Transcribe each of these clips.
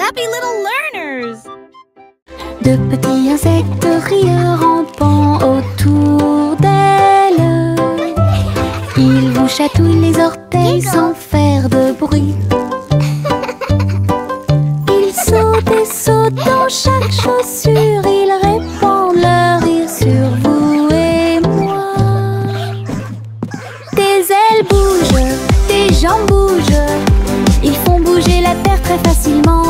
happy little learners. De petits insectes rieurs rampant autour d'elle. Ils vous chatouillent les orteils sans faire de bruit. Ils sautent et sautent dans chaque chaussure. Ils répandent leur rire sur vous et moi. Des ailes bougent, des jambes bougent. Ils font bouger la terre très facilement.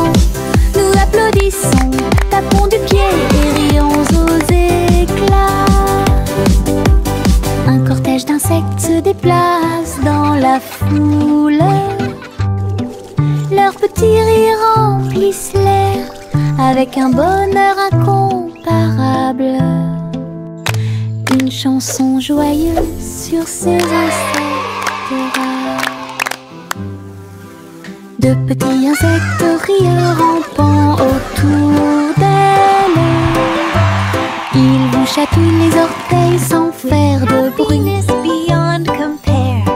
Nous applaudissons, tapons du pied et rions aux éclats. Un cortège d'insectes se déplace dans la foule. Leurs petits rires remplissent l'air avec un bonheur incomparable. Une chanson joyeuse sur ces insectes rares. De petits insectes rieurs rampant autour d'elle. Ils vous chatouillent les orteils sans faire de bruit. Beyond compare.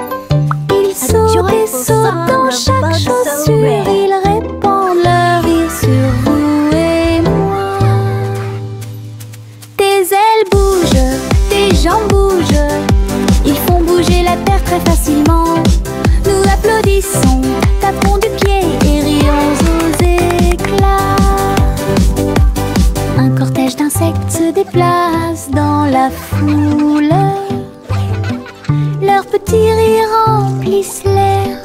Ils sautent et sautent dans chaque chaussure. Ils répandent leur rire sur vous et moi. Des ailes bougent, des jambes bougent. Ils font bouger la terre très facilement. Nous applaudissons, tapons du pied et rions aux éclats. Un cortège d'insectes se déplace dans la foule. Leurs petits rires remplissent l'air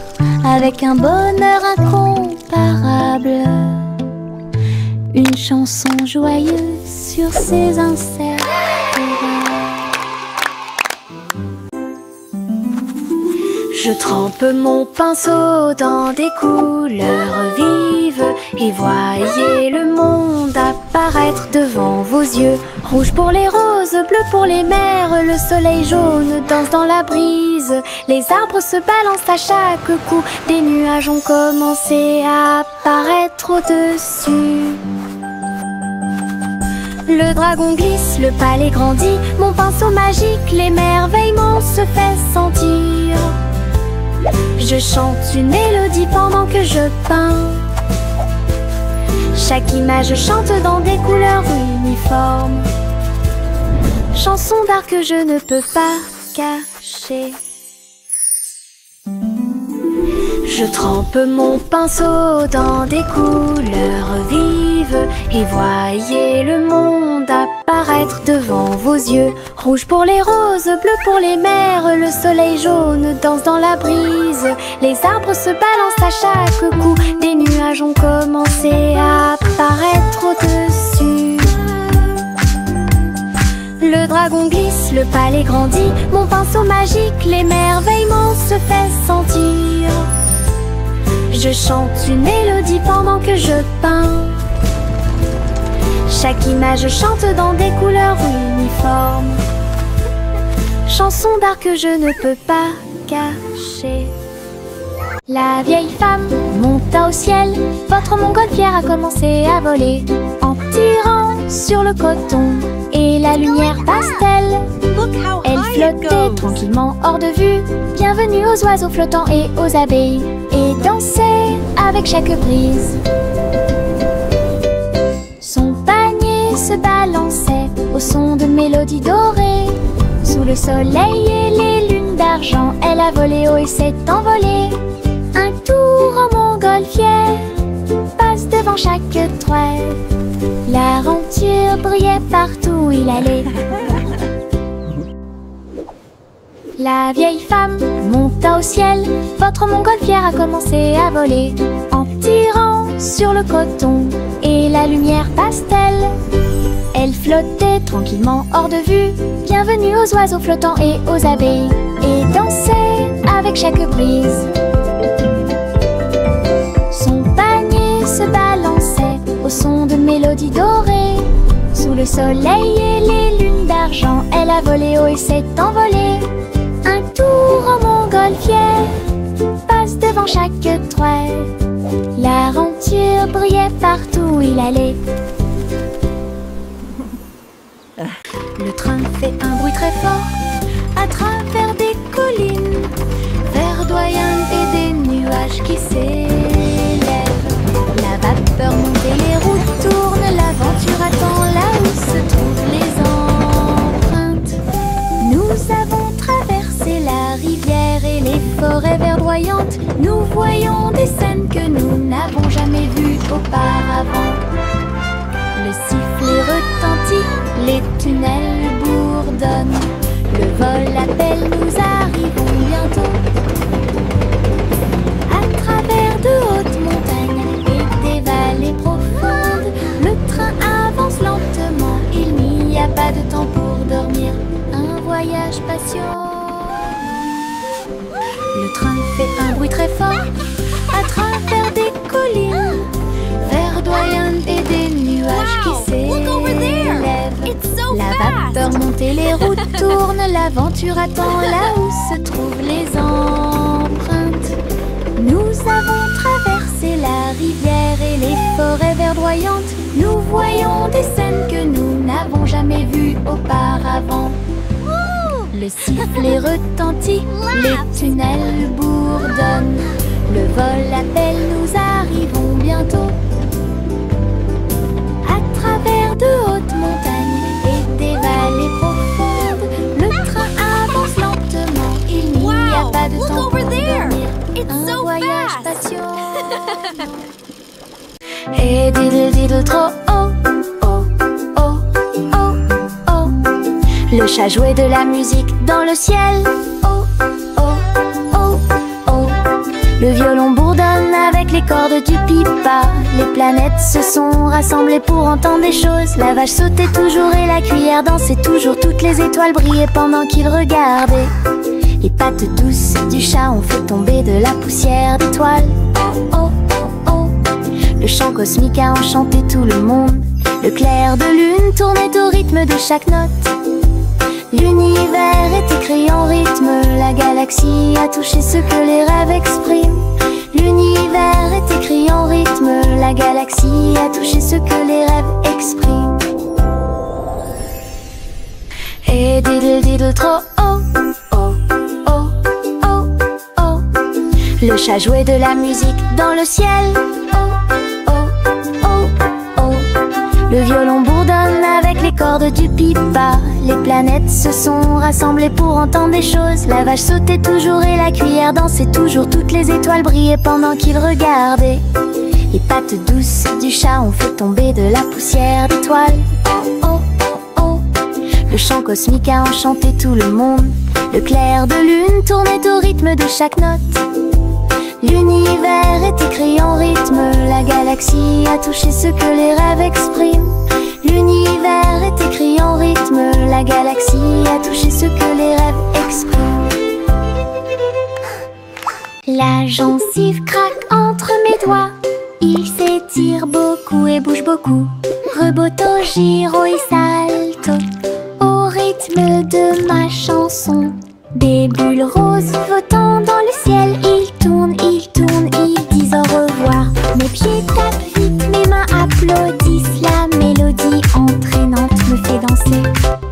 avec un bonheur incomparable. Une chanson joyeuse sur ces insectes rares. Je trempe mon pinceau dans des couleurs vives et voyez le monde apparaître devant vos yeux. Rouge pour les roses, bleu pour les mers, le soleil jaune danse dans la brise. Les arbres se balancent à chaque coup, des nuages ont commencé à apparaître au-dessus. Le dragon glisse, le palais grandit, mon pinceau magique, l'émerveillement se fait sentir. Je chante une mélodie pendant que je peins. Chaque image chante dans des couleurs uniformes. Chanson d'art que je ne peux pas cacher. Je trempe mon pinceau dans des couleurs vives et voyez le monde apparaître devant vos yeux. Rouge pour les roses, bleu pour les mers, le soleil jaune danse dans la brise. Les arbres se balancent à chaque coup, des nuages ont commencé à apparaître au-dessus. Le dragon glisse, le palais grandit, mon pinceau magique, l'émerveillement se fait sentir. Je chante une mélodie pendant que je peins. Chaque image chante dans des couleurs uniformes. Chanson d'art que je ne peux pas cacher. La vieille femme monta au ciel, votre montgolfière a commencé à voler, en tirant sur le coton et la lumière pastel. Elle flottait tranquillement hors de vue. Bienvenue aux oiseaux flottants et aux abeilles, et dansait avec chaque brise. Son panier se balançait au son de mélodies dorées. Sous le soleil et les lunes d'argent, elle a volé haut et s'est envolée. Un tour en montgolfière passe devant chaque trait. La renture brillait partout où il allait. La vieille femme monta au ciel, votre montgolfière a commencé à voler, en tirant sur le coton et la lumière pastel. Elle flottait tranquillement hors de vue. Bienvenue aux oiseaux flottants et aux abeilles, et dansait avec chaque brise. Son panier se balançait au son de mélodies dorées. Sous le soleil et les lunes d'argent, elle a volé haut et s'est envolée. Un tour en montgolfière passe devant chaque trait. La renture brillait partout où il allait. Le train fait un bruit très fort à travers des collines verdoyantes et des nuages qui s'élèvent. La vapeur monte nous voyons des scènes que nous n'avons jamais vues auparavant. Le sifflet retentit, les tunnels bourdonnent. Le vol appelle, nous arrivons bientôt. À travers de hautes montagnes et des vallées profondes, le train avance lentement, il n'y a pas de temps pour dormir. Un voyage patient. Le train fait un bruit très fort à travers des collines verdoyantes et des nuages qui s'élèvent. La vapeur monte et les roues tournent, l'aventure attend là où se trouvent les empreintes. Nous avons traversé la rivière et les forêts verdoyantes. Nous voyons des scènes que nous n'avons jamais vues auparavant. Le sifflet retentit, les tunnels bourdonnent. Le vol appelle, nous arrivons bientôt. À travers de hautes montagnes et des vallées profondes, le train avance lentement, il n'y a pas de temps pour dormir. Un voyage patient. Et diddle diddle trop oh, oh, oh, oh, oh. Le chat jouait de la musique dans le ciel. Oh, oh, oh, oh. Le violon bourdonne avec les cordes du pipa. Les planètes se sont rassemblées pour entendre des choses. La vache sautait toujours et la cuillère dansait toujours. Toutes les étoiles brillaient pendant qu'ils regardaient. Les pattes douces du chat ont fait tomber de la poussière d'étoiles. Oh, oh, oh, oh. Le chant cosmique a enchanté tout le monde. Le clair de lune tournait au rythme de chaque note. L'univers est écrit en rythme. La galaxie a touché ce que les rêves expriment. L'univers est écrit en rythme. La galaxie a touché ce que les rêves expriment. Et diddle diddle trop oh, oh, oh, oh, oh. Le chat jouait de la musique dans le ciel. Oh, oh, oh, oh. Le violon bourdonne avec les cordes du pipa. Les planètes se sont rassemblées pour entendre des choses. La vache sautait toujours et la cuillère dansait toujours. Toutes les étoiles brillaient pendant qu'ils regardaient. Les pattes douces du chat ont fait tomber de la poussière d'étoiles. Oh, oh, oh, oh. Le chant cosmique a enchanté tout le monde. Le clair de lune tournait au rythme de chaque note. L'univers est écrit en rythme. La galaxie a touché ce que les rêves expriment. L'univers est écrit en rythme. La galaxie a touché ce que les rêves expriment. La gencive craque entre mes doigts. Il s'étire beaucoup et bouge beaucoup. Reboto, giro et salto au rythme de ma chanson. Des bulles roses flottant dans le ciel. Ils tournent, ils disent au revoir. Mes pieds tapent vite, mes mains applaudissent. La mélodie entraînante me fait danser.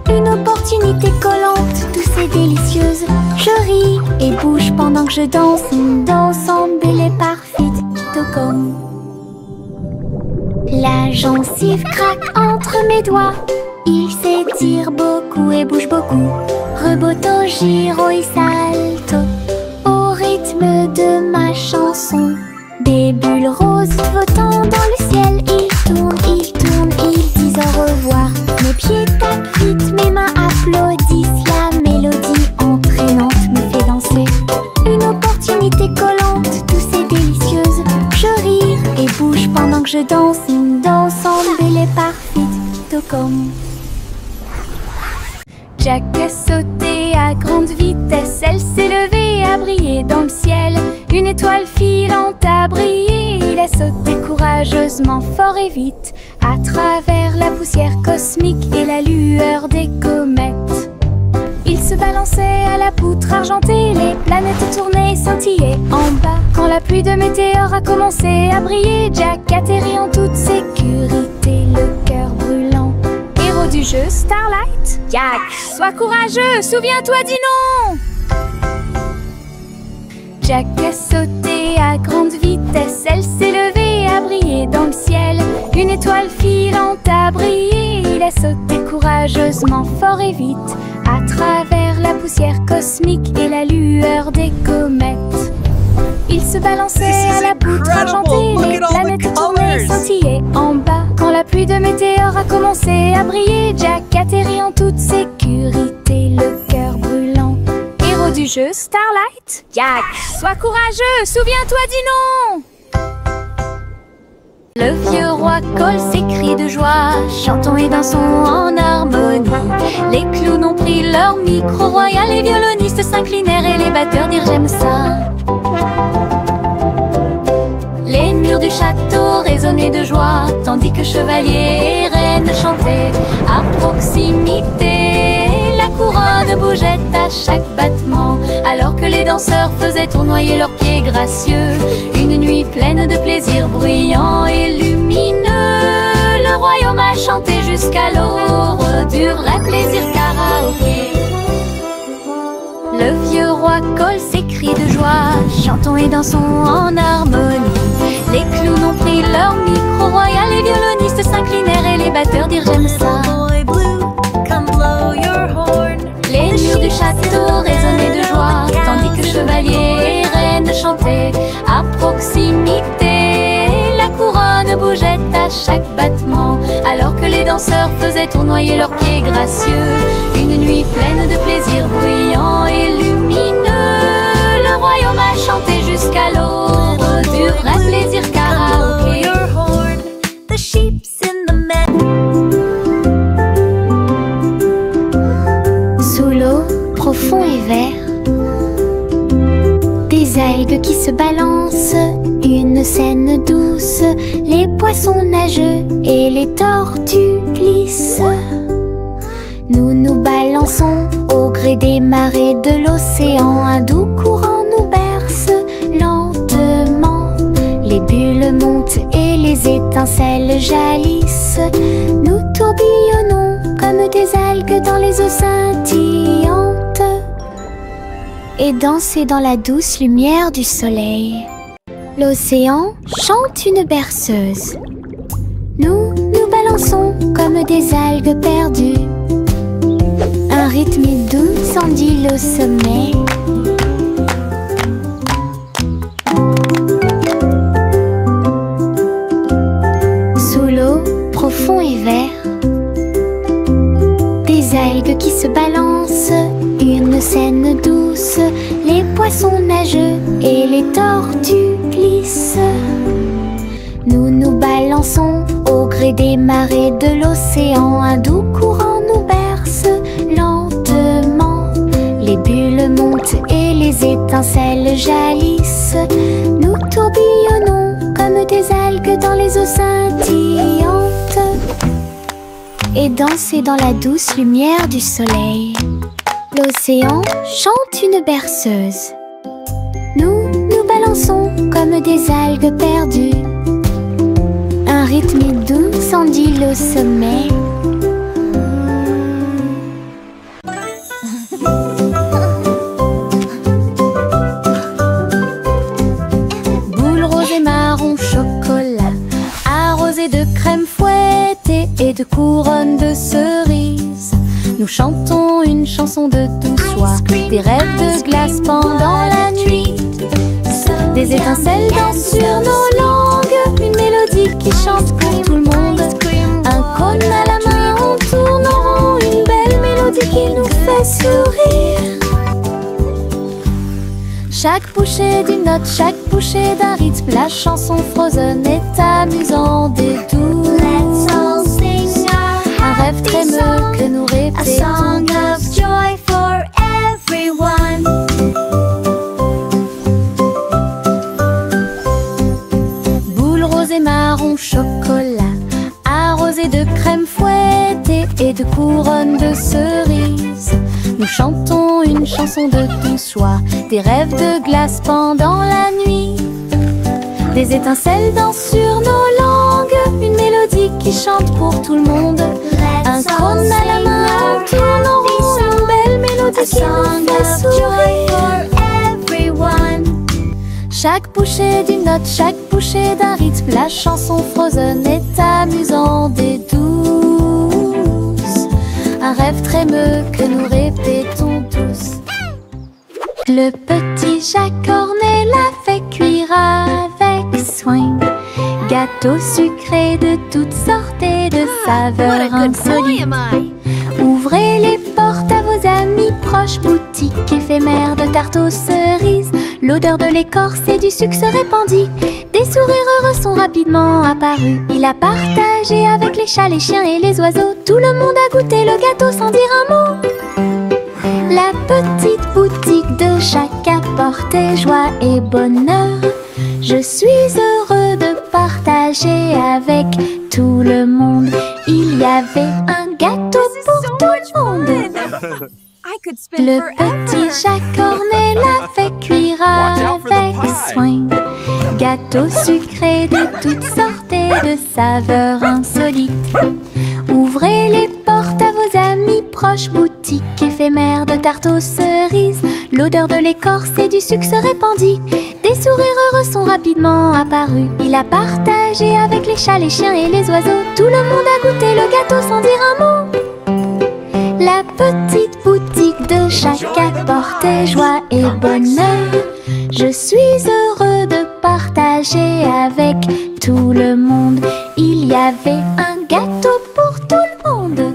Une opportunité collante, douce et délicieuse. Je ris et bouge pendant que je danse. Ensemble, belle et parfaite, comme. La gencive craque entre mes doigts. Il s'étire beaucoup et bouge beaucoup. Reboto, giro et salto au rythme de ma chanson. Des bulles roses flottant dans le ciel. Ils tournent, ils disent au revoir. Mes pieds tapent vite, mes mains applaudissent. La mélodie entraînante me fait danser. Une opportunité collante, douce et délicieuse. Je ris et bouge pendant que je danse. Ensemble, belle et parfaite, comme. Jack a sauté à grande vitesse. Elle s'est levée et a brillé dans le ciel. Une étoile filante a brillé. Il a sauté courageusement, fort et vite, à travers la poussière cosmique et la lueur des comètes. Il se balançait à la poutre argentée. Les planètes tournaient et scintillaient en bas. Quand la pluie de météores a commencé à briller, Jack atterrit en toute sécurité, le cœur brûlant. Héros du jeu Starlight, Jack, sois courageux, souviens-toi du nom. Jack a sauté à grande vitesse. Elle s'est levée et a brillé dans le ciel. Une étoile filante a brillé. Il a sauté courageusement, fort et vite, à travers la poussière cosmique et la lueur des comètes. Il se balançaient à la poutre argentée. Les planètes tournaient, scintillaient en bas. Quand la pluie de météores a commencé à briller, Jack atterrit en toute sécurité, le cœur brûlant. Héros du jeu Starlight, Jack, sois courageux, souviens-toi du nom. Le vieux roi Cole s'écrie de joie, chantons et dansons en harmonie. Les clowns ont pris leur micro royal, les violonistes s'inclinèrent et les batteurs dirent j'aime ça. Les murs du château résonnaient de joie, tandis que chevaliers et reines chantaient à proximité. La couronne bougeait à chaque battement, alors que les danseurs faisaient tournoyer leurs pieds gracieux. Une nuit pleine de plaisir bruyant et lumineux. Le royaume a chanté jusqu'à l'aube du vrai plaisir karaoké. Le vieux roi Cole s'écrie de joie, chantons et dansons en harmonie. Les clowns ont pris leur micro royal, les violonistes s'inclinèrent et les batteurs dirent j'aime ça. Les murs du château résonnaient de joie, tandis que chevaliers et reines chantaient à proximité. La couronne bougeait à chaque battement, alors que les danseurs faisaient tournoyer leurs pieds gracieux. Une nuit pleine de plaisir bruyant et lumineux. Le royaume a chanté jusqu'à l'aube du vrai plaisir karaoké. Sous l'eau, profond et vert, des algues qui se balancent, une scène douce. Les poissons nagent et les tortues glissent. Nous nous balançons au gré des marées de l'océan. Un doux courant nous berce lentement. Les bulles montent et les étincelles jaillissent. Nous tourbillonnons comme des algues dans les eaux scintillantes et danser dans la douce lumière du soleil. L'océan chante une berceuse. Nous nous balançons comme des algues perdues. Un rythme doux s'endile au sommet. Sous l'eau, profond et vert, des algues qui se balancent, une scène douce. Les poissons nagent et les tortues glissent. Nous nous balançons au gré des marées de l'océan. Un doux courant nous berce lentement. Les bulles montent et les étincelles jaillissent. Nous tourbillonnons comme des algues dans les eaux scintillantes et danser dans la douce lumière du soleil. L'océan chante une berceuse. Nous nous balançons comme des algues perdues. Un rythme doux s'endile au sommet. Boule rose et marron chocolat, arrosée de crème fouettée et de couronnes de cerises. Nous chantons une chanson de douce soie, des rêves de glace pendant la nuit. Des étincelles dansent sur nos langues, une mélodie qui chante pour tout le monde. Un cône à la main, on tourne en rond, une belle mélodie qui nous fait sourire. Chaque bouchée d'une note, chaque bouchée d'un rythme, la chanson Frozen est amusante et douce. Un rêve trémeux que nous répétons. A song of joy for everyone. Boule rose et marron chocolat, arrosée de crème fouettée et de couronnes de cerises. Nous chantons une chanson de douce soie, des rêves de glace pendant la nuit. Des étincelles dansent sur nos langues, une mélodie qui chante pour tout le monde. Un cône à la main, on tourne en rond, une belle mélodie qui nous fait sourire. Chaque bouchée d'une note, chaque bouchée d'un rythme, la chanson Frozen est amusante et douce. Un rêve trémeux que nous répétons tous. Le petit Jacques Cornel avec cuire avec soin. Gâteaux sucrés de toutes sortes et de saveurs insolites. Ouvrez les portes à vos amis proches, boutique éphémère de tarte aux cerises. L'odeur de l'écorce et du sucre se répandit. Des sourires heureux sont rapidement apparus. Il a partagé avec les chats, les chiens et les oiseaux. Tout le monde a goûté le gâteau sans dire un mot. La petite boutique de chaque apportait joie et bonheur. Je suis heureux de partager avec tout le monde. Il y avait un gâteau pour tout le monde. Le petit chat cornet l'a fait cuire avec soin. Gâteau sucré de toutes sortes et de saveurs insolites. Ouvrez les portes à vos amis proches, boutique éphémère de tarte aux cerises. L'odeur de l'écorce et du sucre se répandit. Des sourires heureux sont rapidement apparus. Il a partagé avec les chats, les chiens et les oiseaux. Tout le monde a goûté le gâteau sans dire un mot. La petite boutique de chaque apportait joie et bonheur. Je suis heureux de partager avec tout le monde. Il y avait un gâteau pour tout le monde.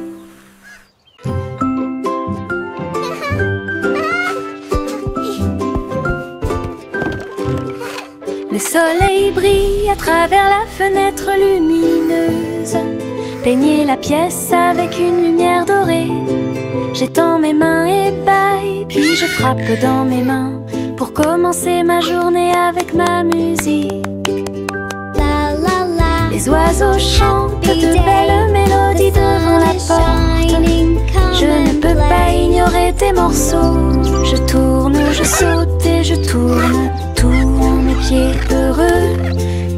Le soleil brille à travers la fenêtre lumineuse. Peignez la pièce avec une lumière dorée. J'étends mes mains et bâille, puis je frappe dans mes mains pour commencer ma journée avec ma musique. La la la. Les oiseaux chantent de belles mélodies devant la porte. Je ne peux pas ignorer tes morceaux. Je tourne, je saute et je tourne. Tous mes pieds heureux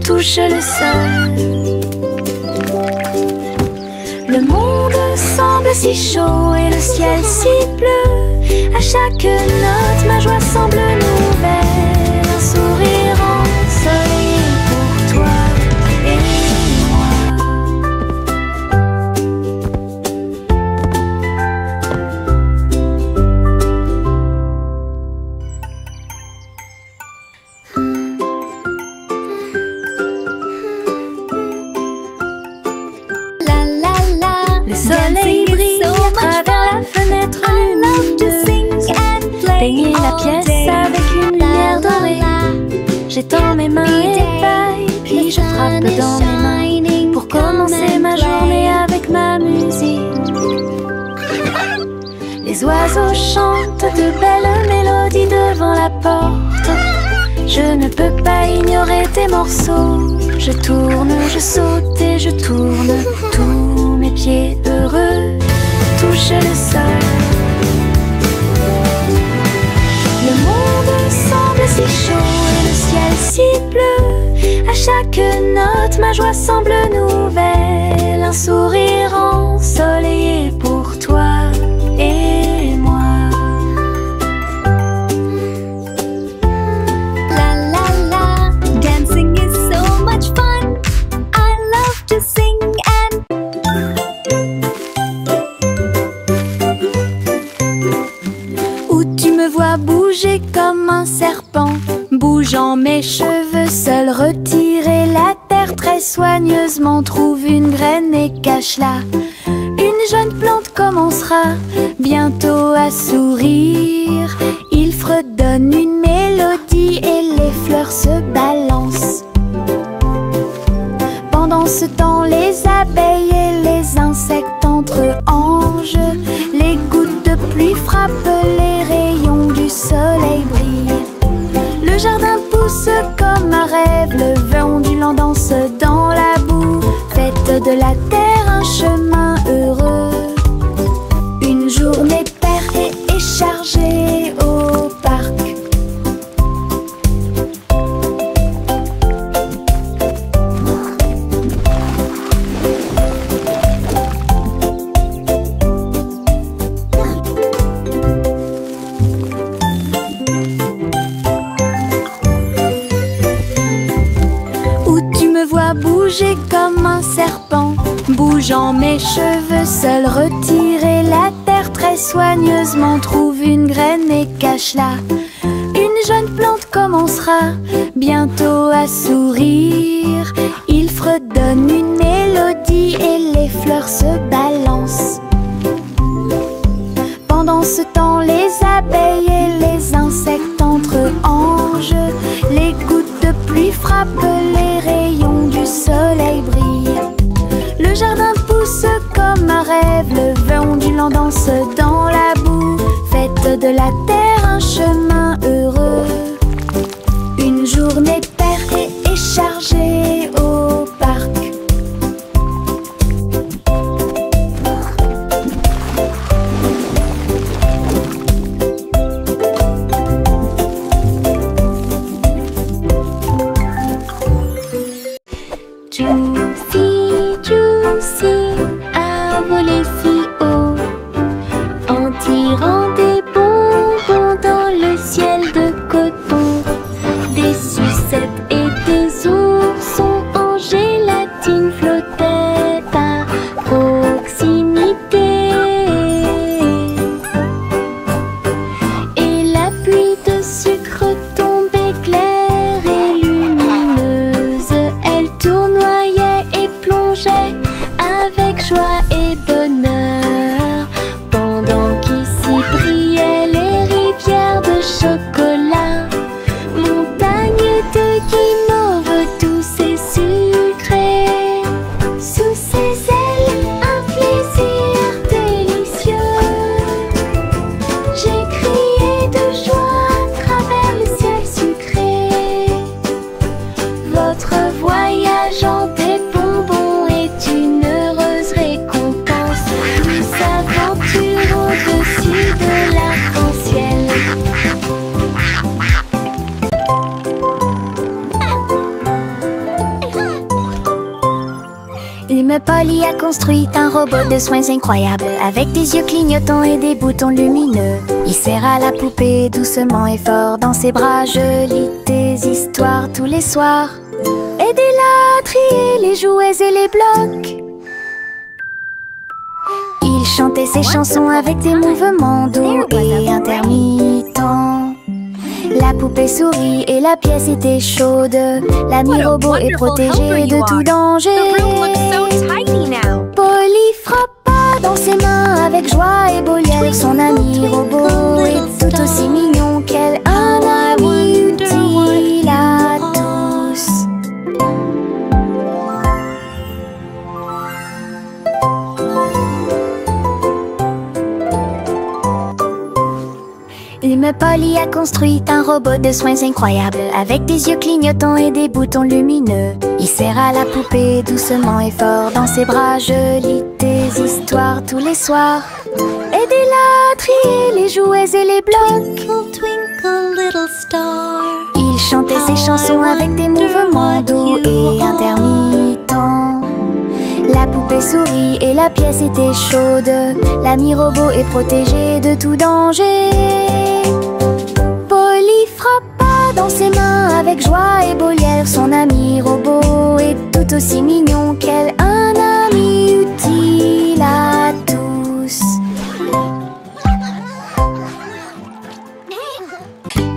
touchent le sol. Le monde semble si chaud et le ciel si bleu. À chaque note, ma joie semble nouvelle. Un sourire ensoleillé pour toi et moi. La la la. Le soleil brille à travers la fenêtre lumineuse. Peignez la pièce avec une lumière dorée. J'étends mes mains et bâille, puis je frappe dans mes mains pour commencer ma journée avec ma musique. Les oiseaux chantent de belles mélodies devant la porte. Je ne peux pas ignorer tes morceaux. Je tourne, je saute et je tourne. Tous mes pieds heureux touchent le sol. Le monde semble si chaud et le ciel si bleu. À chaque note, ma joie semble nouvelle. Un sourire ensoleillé pour toi et moi. La la la. Dancing is so much fun. I love to sing and Où tu me vois bouger comme un serpent, bougeant mes cheveux, seul retirer la terre très soigneusement. Trouve une graine et cache-la. Une jeune plante commencera bientôt à sourire. Il fredonne une mélodie et les fleurs se balancent. Pendant ce temps, les abeilles et les insectes entrent en jeu. Les gouttes de pluie frappent, les rayons du soleil brillent. Le jardin pousse comme un rêve, le vent ondulant danse dans la boue. Faites de la terre un chemin heureux. Une journée paire et chargée au parc. Bouger comme un serpent, bougeant mes cheveux, seul retirer la terre très soigneusement. Trouve une graine et cache-la. Une jeune plante comme commencera bientôt à sourire. Il fredonne une mélodie et les fleurs se balancent. Pendant ce temps, les abeilles et les insectes entrent en jeu. Les gouttes de pluie frappent, les rayons du soleil brillent. Le jardin pousse comme un rêve, le vent ondulant danse dans la boue. Faites de la terre un chemin heureux. Une journée paire et chargée au parc. Juicy a volé si haut en tirant des bonbons dans le ciel de coton. Des sucettes et des oursons en gélatine flottaient à proximité. Et la pluie de sucre tombait claire et lumineuse. Elle tournoyait et plongeait avec joie et bonheur, pendant qu'ici brillaient les rivières de chocolat, montagnes de guimauve douces et sucrées. Sous ses ailes, un plaisir délicieux. J'ai crié de joie à travers le ciel sucré. Votre voyage en des bonbons est une heureuse récompense. Douce aventure au-dessus de l'arc-en-ciel. L'humain Polly a construit un robot de soins incroyable, avec des yeux clignotants et des boutons lumineux. Il serre à la poupée doucement et fort dans ses bras. Je lis des histoires tous les soirs. Aidez-la à trier les jouets et les blocs. Il chantait ses chansons avec des mouvements doux et intermittents. La poupée sourit et la pièce était chaude. L'ami robot est protégé de tout danger. Polly frappa dans ses mains avec joie et Boliel. Son ami robot est tout aussi mignon qu'elle. Un ami utile à tous. L'humain Polly a construit un robot de soins incroyable, avec des yeux clignotants et des boutons lumineux. Il serre à la poupée doucement et fort dans ses bras. Je lis des histoires tous les soirs. Aidez-la à trier les jouets et les blocs. Twinkle, twinkle, little star. Il chantait ses chansons avec des mouvements doux et intermittents. La poupée sourit et la pièce était chaude. L'ami robot est protégé de tout danger. Polly frappa dans ses mains avec joie et Boliel. Son ami robot est tout aussi mignon qu'elle. Un ami utile à tous.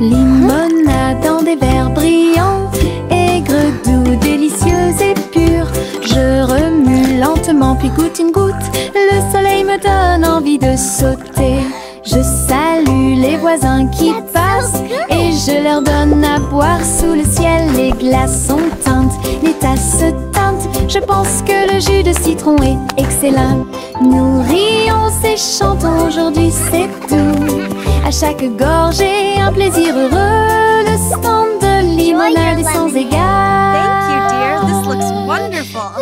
Limonade dans des verres brillants, aigre, doux, délicieuse et pure. Je remue lentement puis goûte une goutte. Le soleil me donne envie de sauter. Je salue les voisins qui passent et je leur donne à boire sous le ciel. Les glaçons teintent, les tasses se teintent. Je pense que le jus de citron est excellent. Nous rions et chantons, aujourd'hui c'est tout. À chaque gorgée, un plaisir heureux. Le stand de limonade est sans égal. Thank you, dear. This looks wonderful.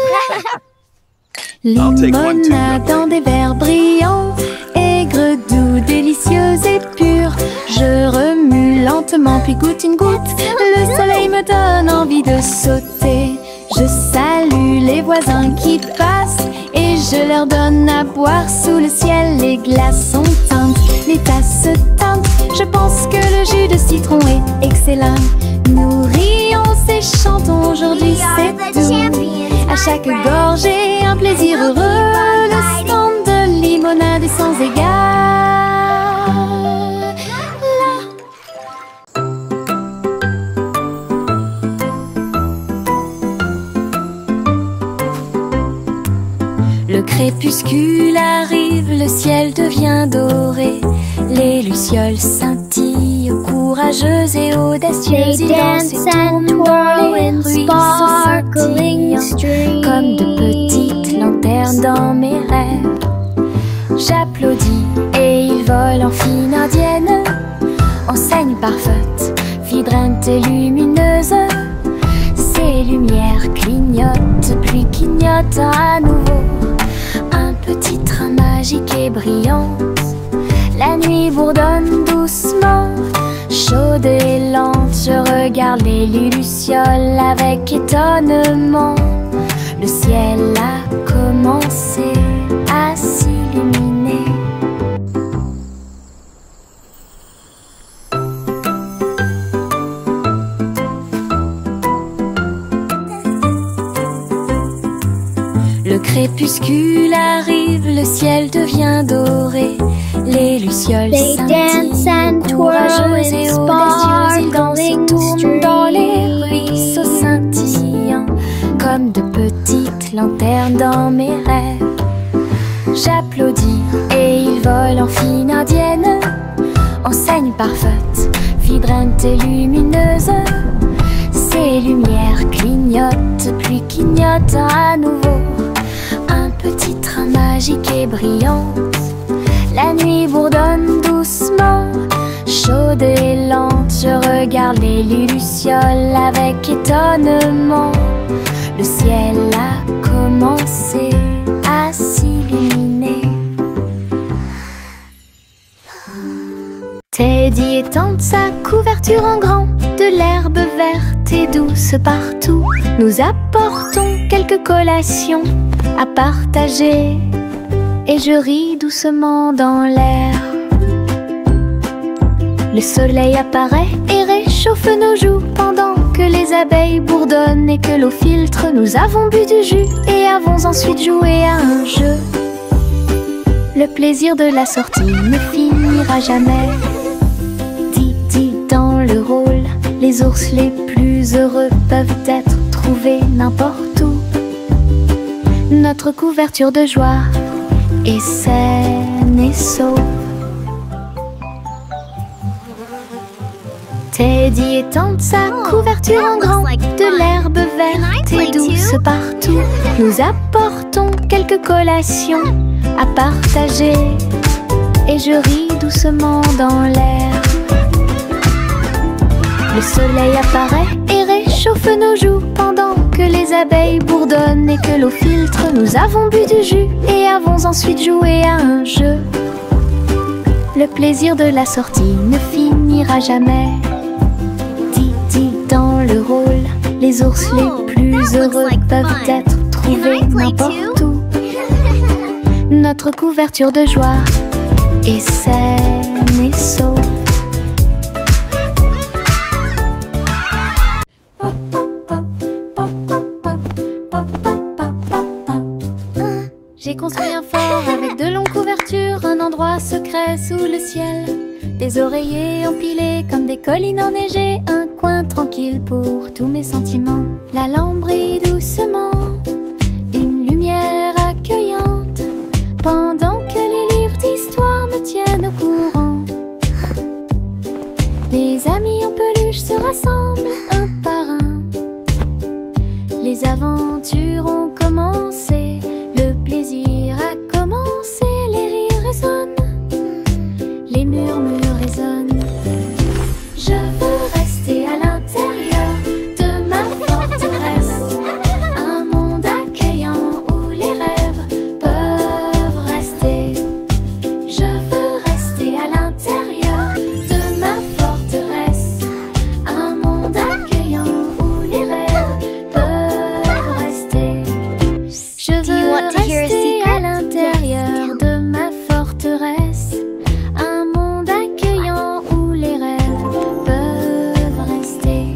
Limonade dans des verres brillants, aigre, doux, délicieuse et pure. Je remue lentement puis goûte une goutte. Le soleil me donne envie de sauter. Je salue les voisins qui passent et je leur donne à boire sous le ciel. Les glaçons teintent, les tasses se teintent. Je pense que le jus de citron est excellent. Nous rions et chantons, aujourd'hui c'est tout. À chaque gorgée, un plaisir heureux. Le stand de limonade est sans égal. crépuscule arrive, le ciel devient doré. Les lucioles scintillent, courageuses et audacieuses. They Ils dansent dance et and tournent dans twirl les in ruisseaux sparkling scintillants, streams. comme de petites lanternes dans mes rêves. J'applaudis et ils volent en file indienne. Enseigne parfaite, vibrante et lumineuse. Ces lumières clignotent, puis clignotent à nouveau. Un petit train magique et brillant. La nuit bourdonne doucement, chaude et lente. Je regarde les lucioles avec étonnement. Le ciel a commencé à s'illuminer. Le crépuscule arrive, le ciel devient doré. Les lucioles They dance and scintillent, twirl courageuses in et audacieuses. Ils dansent et sparkling tournent dans les ruisseaux streams. scintillants, comme de petites lanternes dans mes rêves. J'applaudis et ils volent en file indienne. Enseigne parfaite, vibrante et lumineuse. Ces lumières clignotent, puis clignotent à nouveau. Un petit train magique et brillant. La nuit bourdonne doucement, chaude et lente. Je regarde les lucioles avec étonnement. Le ciel a commencé à s'illuminer. Teddy étend sa couverture en grand, de l'herbe verte et douce partout. Nous apportons quelques collations à partager, et je ris doucement dans l'air. Le soleil apparaît et réchauffe nos joues pendant que les abeilles bourdonnent et que l'eau filtre. Nous avons bu du jus et avons ensuite joué à un jeu. Le plaisir de la sortie ne finira jamais. Didi dans le rôle, les ours les plus heureux peuvent être trouvés n'importe où. Notre couverture de joie est saine et sauve. Teddy étend sa couverture en grand, de l'herbe verte et douce partout. Nous apportons quelques collations à partager, et je ris doucement dans l'air. Le soleil apparaît et réchauffe nos joues pendant que les abeilles bourdonnent et que l'eau filtre. Nous avons bu du jus et avons ensuite joué à un jeu. Le plaisir de la sortie ne finira jamais. Didi dans le rôle, les ours les plus heureux peuvent être trouvés n'importe où. Notre couverture de joie est saine et sauve. J'ai construit un fort avec de longues couvertures, un endroit secret sous le ciel. Des oreillers empilés comme des collines enneigées, un coin tranquille pour tous mes sentiments. La lampe brille doucement, une lumière accueillante, pendant que les livres d'histoire me tiennent au courant. Les amis en peluche se rassemblent un par un. Les aventures ont commencé, le plaisir a commencé, les rires résonnent, les murmures résonnent. Je veux rester à l'intérieur de ma forteresse, un monde accueillant où les rêves peuvent rester. Je veux rester à l'intérieur de ma forteresse, un monde accueillant où les rêves peuvent rester. Je veux rester à l'intérieur de ma forteresse, un monde accueillant où les rêves peuvent rester.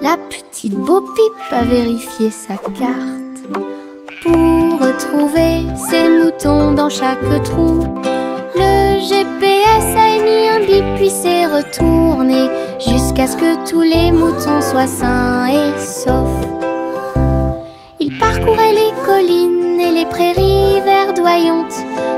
La petite Bo-Peep a vérifié sa carte pour retrouver ses moutons dans chaque trou. Le GPS a émis un bip puis s'est retourné jusqu'à ce que tous les moutons soient sains et saufs. Il parcourt courait les collines et les prairies verdoyantes.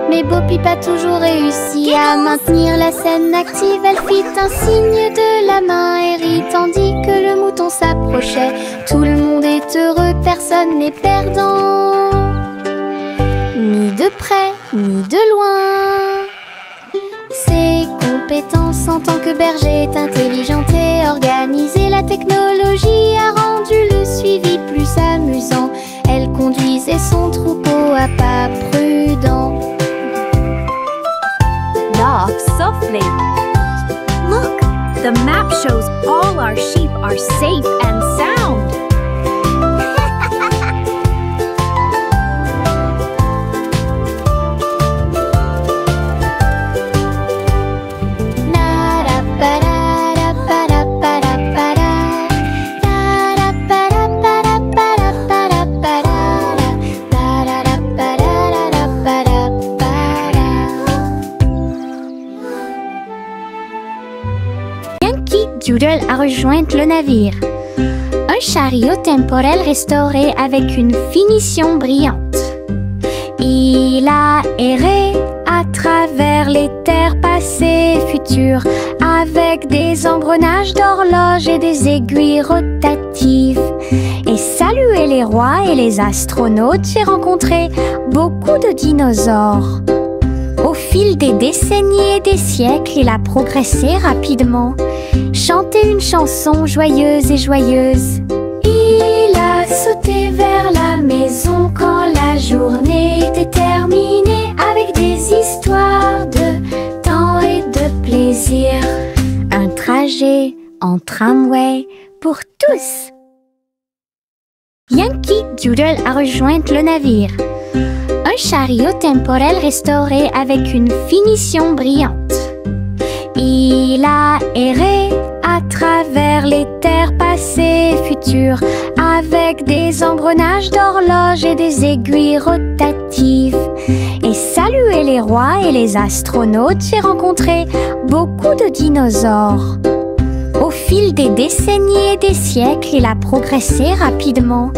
Mais Bo Peep a toujours réussi à maintenir la scène active. Elle fit un signe de la main et rit tandis que le mouton s'approchait. Tout le monde est heureux, personne n'est perdant, ni de près, ni de loin. Ses compétences en tant que berger est intelligente et organisée. La technologie a rendu le suivi plus amusant. Elle conduisait son troupeau à pas prudents. Knock softly. Look, the map shows all our sheep are safe and sound. Doodle a rejoint le navire. Un chariot temporel restauré avec une finition brillante. Il a erré à travers les terres passées et futures, avec des engrenages d'horloge et des aiguilles rotatives. Et salué les rois et les astronautes, j'ai rencontré beaucoup de dinosaures. Au fil des décennies et des siècles, il a progressé rapidement, chanté une chanson joyeuse et joyeuse. Il a sauté vers la maison quand la journée était terminée, avec des histoires de temps et de plaisir. Un trajet en tramway pour tous. Yankee Doodle a rejoint le navire. Un chariot temporel restauré avec une finition brillante. Il a erré à travers les terres passées et futures, avec des engrenages d'horloge et des aiguilles rotatives. Et salué les rois et les astronautes, j'ai rencontré beaucoup de dinosaures. Au fil des décennies et des siècles, il a progressé rapidement,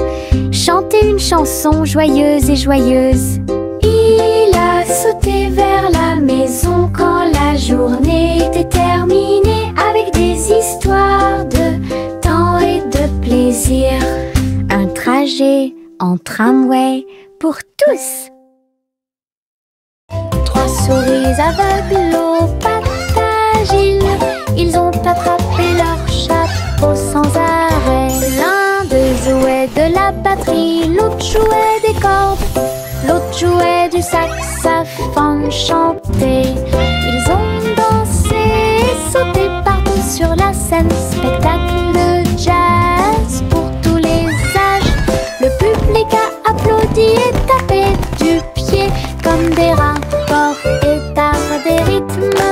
chanté une chanson joyeuse et joyeuse. Il a sauté vers la maison quand la journée était terminée, avec des histoires de temps et de plaisir. Un trajet en tramway pour tous. Trois souris aveugles aux pattes agiles, ils ont attrapé leur chapeau sans arrêt. L'un d'eux jouait de la batterie, l'autre jouait des cordes, l'autre jouait du saxophone chanté. Ils ont dansé et sauté partout sur la scène, spectacle de jazz pour tous les âges. Le public a applaudi et tapé du pied comme des rapports et d'art des rythmes.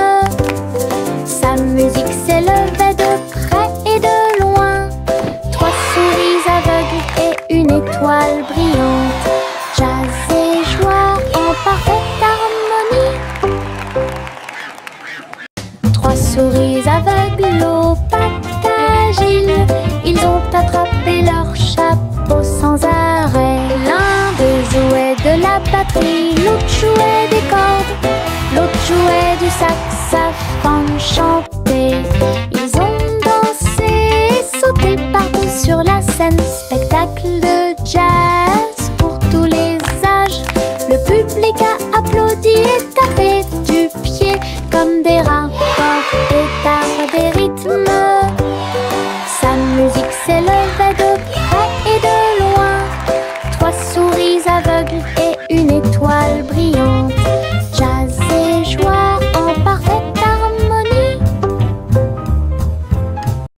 Sa musique s'élevait de près et de loin. Trois souris aveugles et une étoile brillante. Jazz et joie en parfaite harmonie. Trois souris aveugles aux pattes agiles, ils ont attrapé leur chapeau sans arrêt. L'un d'eux jouait de la batterie, l'autre jouait des cordes, l'autre jouait du saxophone chanté. Ils ont dansé et sauté partout sur la scène, spectacle de jazz pour tous les âges. Le public a applaudi et tapé du pied comme des rats